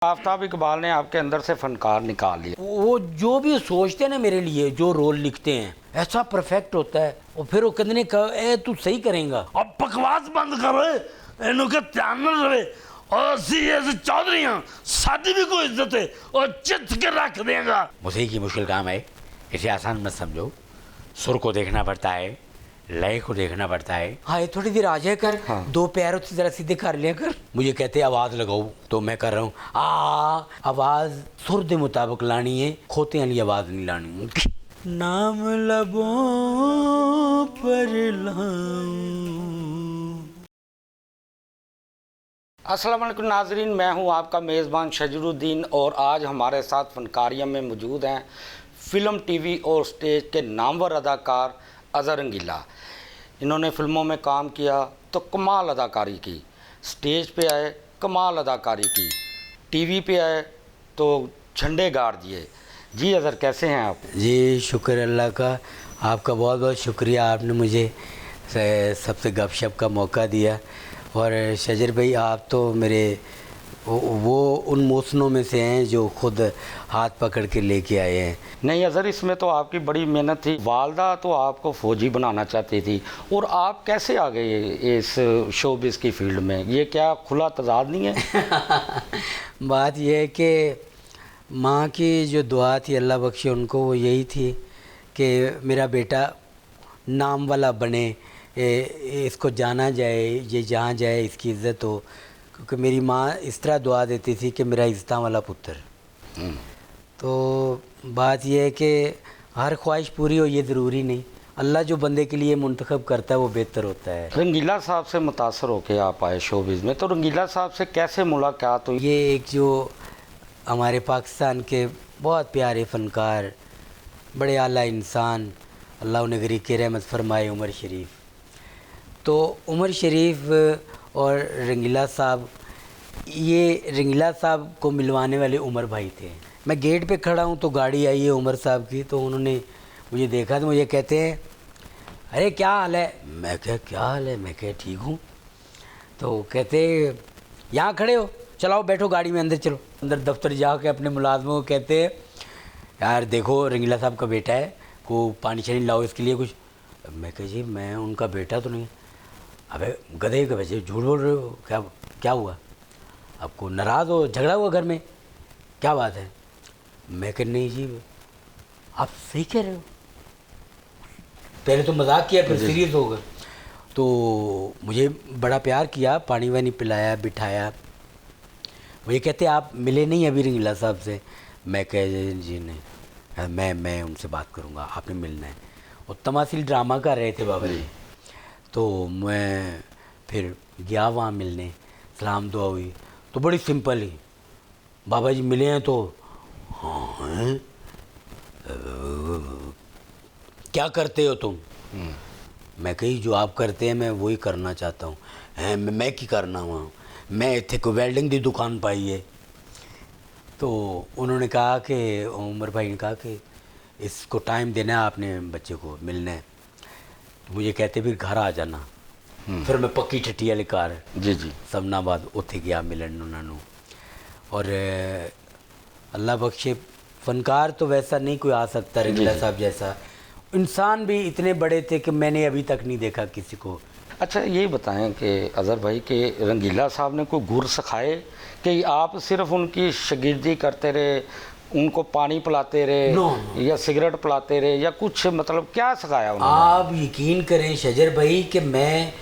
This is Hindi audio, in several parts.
आफ्ताब इकबाल ने आपके अंदर से फनकार निकाल लिया। वो जो भी सोचते हैं ना मेरे लिए, जो रोल लिखते हैं ऐसा परफेक्ट होता है, और फिर वो कहते ए तू सही करेगा। अब बकवास बंद कर, इन्हों के ध्यान न रहे और ऐसे चौधरी साडी भी कोई इज्जत है और चित के रख देगा। मुझे की मुश्किल काम है, इसे आसान मत समझो। सुर को देखना पड़ता है, लय को देखना पड़ता है। हाँ, थोड़ी देर आ जाए कर। हाँ। दो पैरों से जरा सीधे कर लिया कर। मुझे कहते आवाज लगाओ तो मैं कर रहा हूँ। आवाज सुर के मुताबिक लानी है, खोते वाली आवाज नहीं लानी। नाम लबों पर अस्सलाम वालेकुम नाजरीन, मैं हूं आपका मेज़बान शजरुद्दीन और आज हमारे साथ फनकारिया में मौजूद हैं फ़िल्म, टीवी और स्टेज के नामवर अदाकार अज़हर रंगीला। इन्होंने फ़िल्मों में काम किया तो कमाल अदाकारी की, स्टेज पे आए कमाल अदाकारी की, टीवी पे आए तो झंडे गाड़ दिए। जी अज़हर, कैसे हैं आप? जी शुक्र अल्लाह का, आपका बहुत बहुत शुक्रिया, आपने मुझे सबसे गपशप का मौका दिया। और शजर भाई, आप तो मेरे वो उन मौसनों में से हैं जो खुद हाथ पकड़ के लेके आए हैं। नहीं अज़हर, इसमें तो आपकी बड़ी मेहनत थी। वालदा तो आपको फ़ौजी बनाना चाहती थी और आप कैसे आ गए इस शोबिज़ की फील्ड में? ये क्या खुला तजाद नहीं है? बात यह है कि माँ की जो दुआ थी, अल्लाह बख्शे उनको, वो यही थी कि मेरा बेटा नाम वाला बने, इसको जाना जाए, ये जहाँ जाए इसकी इज़्ज़त हो। क्योंकि मेरी माँ इस तरह दुआ देती थी कि मेरा इज़्ज़त वाला पुत्र। तो बात यह है कि हर ख्वाहिश पूरी हो ये ज़रूरी नहीं, अल्लाह जो बंदे के लिए मुंतखब करता है वो बेहतर होता है। रंगीला साहब से मुतासर होके आप आए शोबिज़ में, तो रंगीला साहब से कैसे मुलाकात हुई? ये एक जो हमारे पाकिस्तान के बहुत प्यारे फ़नकार, बड़े आला इंसान, अल्लाह उन्हें गरीक़ रहमत फरमाए, उमर शरीफ। तो उमर शरीफ और रंगीला साहब, ये रंगीला साहब को मिलवाने वाले उमर भाई थे। मैं गेट पे खड़ा हूँ तो गाड़ी आई है उमर साहब की, तो उन्होंने मुझे देखा तो मुझे कहते हैं, अरे क्या हाल है? मैं क्या हाल है? मैं क्या ठीक हूँ। तो कहते यहाँ खड़े हो, चलाओ बैठो गाड़ी में, अंदर चलो। अंदर दफ्तर जा के अपने मुलाजमों को कहते हैं, यार देखो रंगीला साहब का बेटा है, को पानी शानी लाओ इसके लिए कुछ। मैं कह जी मैं उनका बेटा तो नहीं। अबे गधे के बच्चे, झूठ बोल रहे हो, क्या हुआ? आपको नाराज़ हो, झगड़ा हुआ घर में, क्या बात है? मैं कह नहीं जी आप सही कह रहे हो। पहले तो मजाक किया, फिर सीरियस हो गए। तो मुझे बड़ा प्यार किया, पानी वानी पिलाया, बिठाया। वो ये कहते आप मिले नहीं अभी रंगीला साहब से? मैं कह जी नहीं, मैं उनसे बात करूँगा, आपने मिलना है। और तमाशील ड्रामा कर रहे थे बाबा जी। तो मैं फिर गया वहाँ मिलने, सलाम दुआ हुई, तो बड़ी सिंपल ही, बाबा जी मिले हैं तो हाँ क्या करते हो तुम? मैं कही जो आप करते हैं मैं वही करना चाहता हूँ। हैं मैं की करना वहाँ, मैं इतने को वेल्डिंग की दुकान पाई है। तो उन्होंने कहा कि उमर भाई ने कहा कि इसको टाइम देना है, आपने बच्चे को मिलना है। तो मुझे कहते फिर घर आ जाना। फिर मैं पक्की ठट्टी वाली कार जी समनाबाद उत्थे गया मिलन उन्होंने। और अल्लाह बख्शे फनकार तो वैसा नहीं कोई आ सकता, रंगीला साहब जैसा इंसान भी इतने बड़े थे कि मैंने अभी तक नहीं देखा किसी को। अच्छा ये बताएं कि अज़हर भाई के रंगीला साहब ने कोई गुर सिखाए कि आप सिर्फ उनकी शागिर्दी करते रहे, उनको पानी पिलाते रहे या सिगरेट पिलाते रहे, या कुछ मतलब क्या सिखाया उन्होंने? आप यकीन करें शजर भाई कि मैं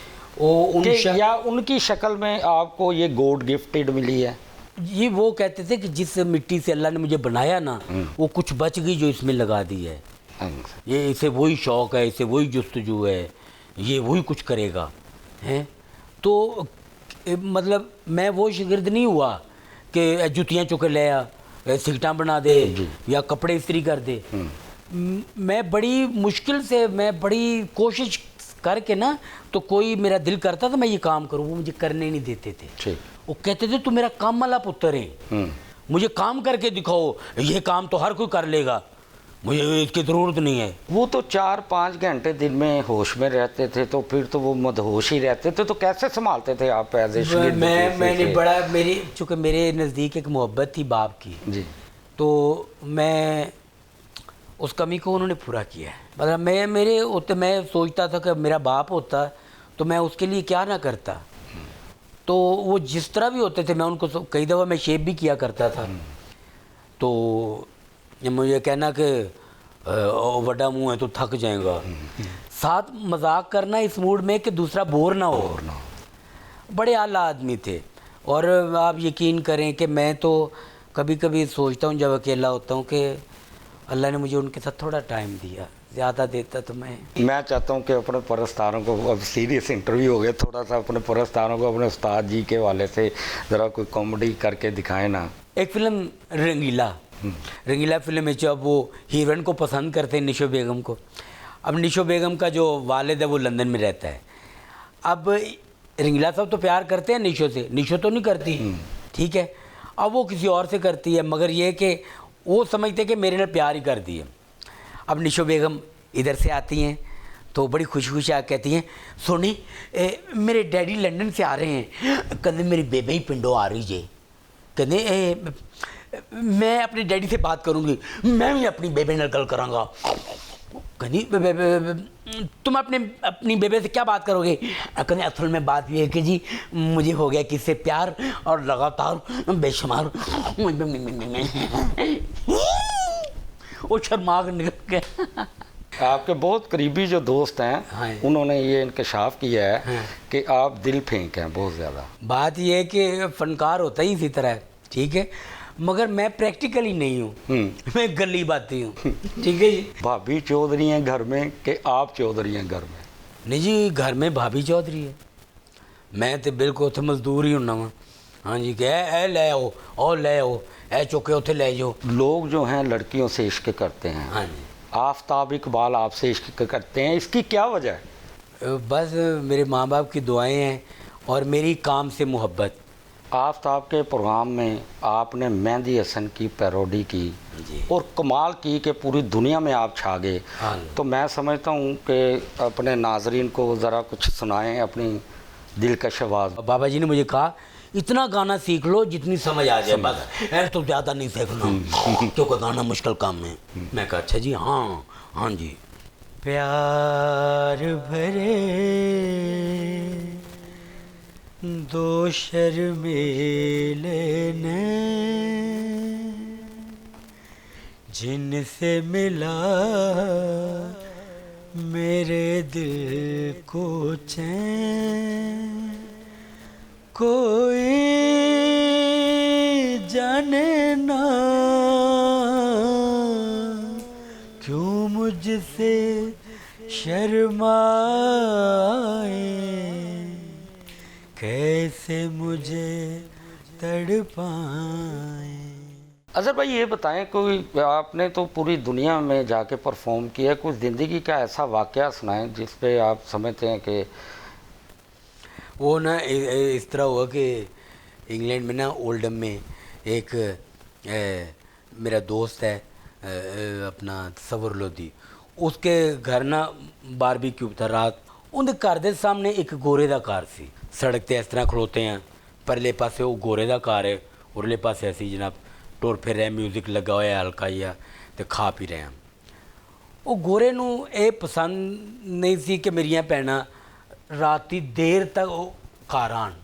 या उनकी शक्ल में आपको ये गॉड गिफ्टेड मिली है? ये वो कहते थे कि जिस मिट्टी से अल्लाह ने मुझे बनाया ना, वो कुछ बच गई जो इसमें लगा दी है। ये इसे वही शौक़ है, इसे वही जुस्तजू है, ये वही कुछ करेगा हैं। तो मतलब मैं वो शागिर्द नहीं हुआ कि जुतियाँ चुक ले आ, सिगटा बना दे या कपड़े इस्त्री कर दे। मैं बड़ी मुश्किल से, मैं बड़ी कोशिश करके ना, तो कोई मेरा दिल करता था मैं ये काम करूँ, वो मुझे करने नहीं देते थे। वो कहते थे तू मेरा काम वाला पुत्र है, मुझे काम करके दिखाओ, ये काम तो हर कोई कर लेगा। मुझे इसकी ज़रूरत नहीं है। वो तो 4-5 घंटे दिन में होश में रहते थे, तो फिर तो वो मदहोश ही रहते थे, तो कैसे संभालते थे आप एज ए शागिर्द? मैंने बड़ा, मेरी चूँकि मेरे नज़दीक एक मोहब्बत थी बाप की जी। तो मैं उस कमी को उन्होंने पूरा किया है। मतलब मैं सोचता था कि मेरा बाप होता तो मैं उसके लिए क्या ना करता। तो वो जिस तरह भी होते थे मैं उनको कई दफ़ा मैं शेप भी किया करता था। तो ये मुझे कहना कि वड्डा मुंह है तो थक जाएगा, साथ मजाक करना इस मूड में कि दूसरा बोर ना हो। बड़े आला आदमी थे। और आप यकीन करें कि मैं तो कभी कभी सोचता हूँ जब अकेला होता हूँ कि अल्लाह ने मुझे उनके साथ थोड़ा टाइम दिया, ज़्यादा देता तो मैं चाहता हूँ कि अपने परस्तारों को, अब सीरियस इंटरव्यू हो गया, थोड़ा सा अपने परस्तारों को अपने उस्ताद जी के वाले से ज़रा कोई कॉमेडी करके दिखाएं ना। एक फ़िल्म रंगीला फ़िल्म में जब वो हीरोइन को पसंद करते हैं, निशो बेगम को। अब निशो बेगम का जो वालिद है वो लंदन में रहता है। अब रंगीला साहब तो प्यार करते हैं निशो से, निशो तो नहीं करती, ठीक है। अब वो किसी और से करती है, मगर ये कि वो समझते कि मेरे लिए प्यार ही कर दिए। अब निशो बेगम इधर से आती हैं तो बड़ी खुशी खुशी आ कहती हैं, सोनी मेरे डैडी लंदन से आ रहे हैं, कहते मेरी बेबे ही पिंडो आ रही जे, कहते मैं अपने डैडी से बात करूँगी, मैं भी अपनी बेबे नाल गल करांगा। कहती तुम अपनी बेबे से क्या बात करोगे? कहते असल में बात ये है कि जी मुझे हो गया किससे प्यार और लगातार बेशुमार वो शर्मा कर निकल गया। आपके बहुत करीबी जो दोस्त हैं, हाँ। उन्होंने ये इंकशाफ किया है हाँ। कि आप दिल फेंक हैं बहुत ज़्यादा। बात ये है कि फ़नकार होता ही इसी तरह है, ठीक है, मगर मैं प्रैक्टिकली नहीं हूँ, मैं गली बाती हूँ, ठीक है जी। भाभी चौधरी हैं घर में कि आप चौधरी हैं घर में? नहीं जी, घर में भाभी चौधरी है, मैं तो बिल्कुल उत्थे मजदूर ही होना वा। हाँ जी, ए ले आओ और ले आओ, ए चुके उत्थे ले जाओ। लोग जो हैं लड़कियों से इश्क करते हैं। हाँ जी। आफ्ताब इकबाल आपसे इश्क करते हैं, इसकी क्या वजह है? बस मेरे माँ बाप की दुआएं हैं और मेरी काम से मोहब्बत। आफ्ताब के प्रोग्राम में आपने मेहंदी हसन की पैरोडी की और कमाल की कि पूरी दुनिया में आप छा गए। तो मैं समझता हूँ कि अपने नाजरीन को ज़रा कुछ सुनाएं अपनी दिलकश आवाज़। बाबा जी ने मुझे कहा इतना गाना सीख लो जितनी समझ आ जाए, बस ऐसे तो ज़्यादा नहीं सीखना क्योंकि गाना मुश्किल काम है। मैं कहा अच्छा जी, हाँ हाँ जी। प्यार भरे दो शर्मीले ने जिनसे मिला मेरे दिल को चैन, कोई जाने ना क्यों मुझसे शर्माए, कैसे मुझे तड़पाए। अजहर भाई ये बताएं, कोई आपने तो पूरी दुनिया में जाके परफॉर्म किया, कुछ ज़िंदगी का ऐसा वाक़या सुनाएं जिस पे आप समझते हैं कि वो ना इस तरह हुआ कि इंग्लैंड में ना ओल्डम में एक मेरा दोस्त है अपना तसव्वुर लोधी, उसके घर ना बारबेक्यू था रात, उनके घर के सामने एक गोरे का कार सी, सड़क ते इस तरह खड़ोते हैं, परले पासे वो गोरे का कार है, उरले पासे असी जनाब टुर फिर रहे, म्यूजिक लगा हुआ है हल्का ही तो खा पी रहे हैं। वो गोरे नूं ये पसंद नहीं सी कि मेरियां भैणां राती देर तक घर आन,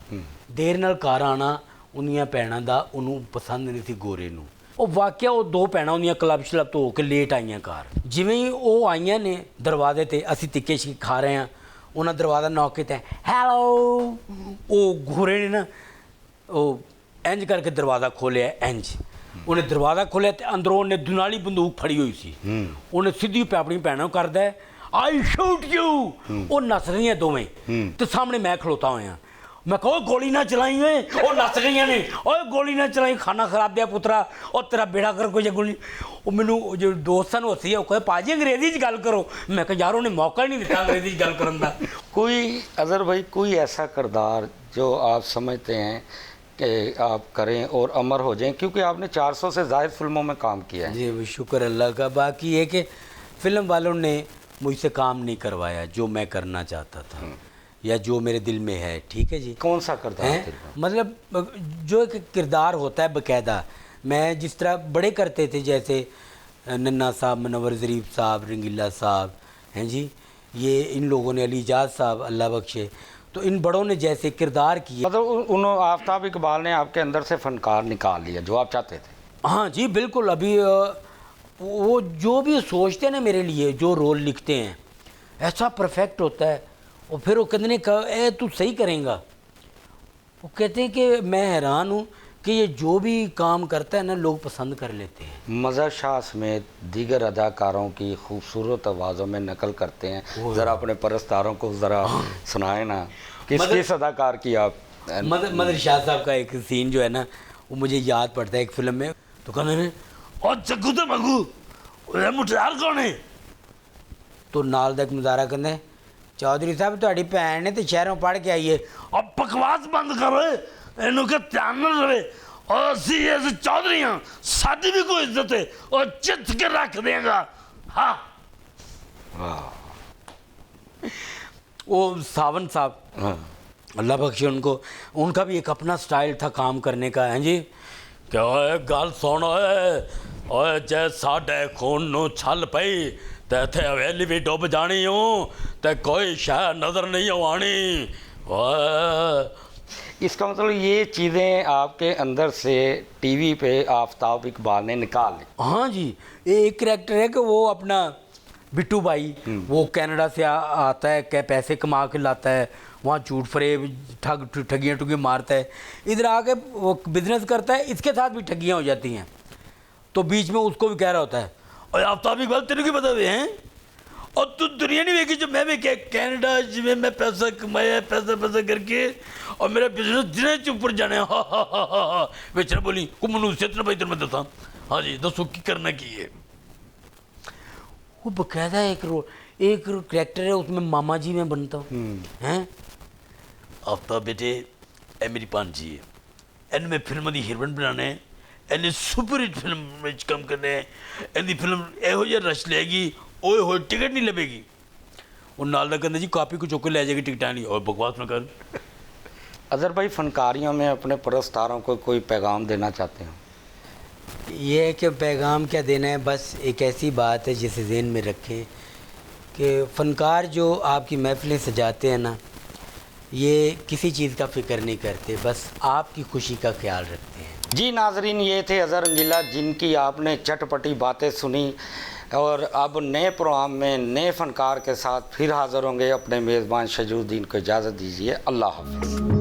देर नाल घर आना उन्दियां भैणां दा उन्हों पसंद नहीं सी गोरे नूं। वो वाकया वो दो भैणां उन्दियां क्लब शलब तो होकर लेट आईयां घर, जिवें ही वो आईयां ने दरवाजे ते असी तिक्के शिक्के खा रहे हैं, उन्हें दरवाज़ा नॉक किया, हैलो, वो गोरे ने ना वो इंज करके दरवाज़ा खोलिया, इंज उन्हें दरवाज़ा खोलिया तो अंदरों उन्हें दुनाली बंदूक फड़ी हुई सी, उन्हें सीधी पे अपनी भैनों करदा है आई शूट यू, वो नस रही हैं दोवें तो सामने मैं खलोता होया, मैं कहो गोली ना चलाई है, वो नस रही ने, ओए गोली ना चलाई, खाना खराब दिया पुत्रा, और तेरा बेड़ा कर कोई गोली। वो मैनू जो दोस्त ने हसी है वो कहे पाजी अंग्रेजी च गल करो, मैं कहा यार उन्हें मौका ही नहीं दिता अंग्रेजी च गल करन दा। कोई अजहर भाई कोई ऐसा किरदार जो आप समझते हैं कि आप करें और अमर हो जाएं, क्योंकि आपने 400 से ज़ायद फिल्मों में काम किया है। जी वो शुक्र अल्लाह का। बाकी ये कि फ़िल्म वालों ने मुझसे काम नहीं करवाया जो मैं करना चाहता था या जो मेरे दिल में है। ठीक है जी। कौन सा किरदार हैं? था? मतलब जो एक किरदार होता है बाकायदा, मैं जिस तरह बड़े करते थे, जैसे नन्ना साहब, मुनव्वर ज़रीफ साहब, रंगीला साहब हैं जी, ये इन लोगों ने, अली इजाज़ साहब अल्लाह बख्शे, तो इन बड़ों ने जैसे किरदार किए। मतलब उन आफ्ताब इकबाल ने आपके अंदर से फनकार निकाल लिया जो आप चाहते थे। हाँ जी बिल्कुल। अभी वो जो भी सोचते हैं ना मेरे लिए, जो रोल लिखते हैं ऐसा परफेक्ट होता है, और फिर वो कहते ए तू सही करेगा। वो कहते हैं कि मैं हैरान हूँ कि ये जो भी काम करता है ना लोग पसंद कर लेते हैं। मज़हर शाह समेत दीगर अदाकारों की खूबसूरत आवाज़ों में नकल करते हैं। ज़रा अपने परस्तारों को ज़रा सुनाए ना, किस अदाकार की आप। मदर शाह साहब का एक सीन जो है ना वो मुझे याद पड़ता है एक फिल्म में। तो कहने ने और चक्कू तो मगू ओए मुटियार कौन है? तो नाल दा एक मुजाहरा करने, चौधरी साहब ਤੁਹਾਡੀ ਭੈਣ ने तो शहरों पढ़ के आई है। अब बकवास बंद कर, इन्हों के ध्यान न रहे। और असी ऐसे चौधरी हाँ, साडी भी कोई इज्जत है और चित के रख देगा। हाँ वो सावन साहब हाँ। अल्लाह बख्शे उनको, उनका भी एक अपना स्टाइल था काम करने का। हैं जी। क्या है गल सुन ओए जे साडे खून नू छल पई ते इत्थे हवेली भी डुब जानी हूँ ते कोई शह नज़र नहीं आनी। ओए इसका मतलब ये चीज़ें आपके अंदर से टीवी पे आफ्ताब इकबाल ने निकाल ली। हाँ जी। ये एक करैक्टर है कि वो अपना बिट्टू भाई, वो कनाडा से आता है, क्या पैसे कमा के लाता है, वहाँ झूठ फरेब ठगियाँ ठुगियाँ मारता है, इधर आके वो बिजनेस करता है, इसके साथ भी ठगियाँ हो जाती हैं। तो बीच में उसको भी कह रहा होता है और आफ्ताब इकबाल तेरे को पता भी हैं, और तू दुनिया नहीं देखी जो मैं भी क्या कनाडा जिमें मैं पैसा कमाया, पैसा करके और मेरा बिजनेस जिन्हें च ऊपर जाने। हा बेचारा बोली को मनुष्यत ना भाई तेरे मैं दसा। हाँ जी दसो की करना की है। वो बकायदा एक करैक्टर है उसमें मामा जी में बनता हूँ हैं। आफ्ताब बेटे ए मेरी भांजी है, इन में फिल्म की हीरोइन बनाना है, इन्हें सुपरहिट फिल्म में काम करना है, इनकी फिल्म एहो जिहा रश लेगी, ओए होए टिकट नहीं लभेगी। और नाल दा कहंदा जी कापी को चुक के ले जाएगी टिकटा नहीं। और बकवास ना कर। अजहर भाई, फनकारियों में अपने परस्तारों को कोई पैगाम देना चाहते हैं? ये है कि पैगाम क्या देना है, बस एक ऐसी बात है जिसे ज़हन में रखें कि फ़नकार जो आपकी महफ़िलें सजाते हैं ना, ये किसी चीज़ का फ़िक्र नहीं करते, बस आपकी खुशी का ख्याल रखते हैं। जी नाजरीन, ये थे अजहर रंगीला जिनकी आपने चटपटी बातें सुनी, और अब नए प्रोग्राम में नए फ़नकार के साथ फिर हाज़िर होंगे। अपने मेज़बान शजरुद्दीन को इजाज़त दीजिए। अल्लाह हाफ़िज़।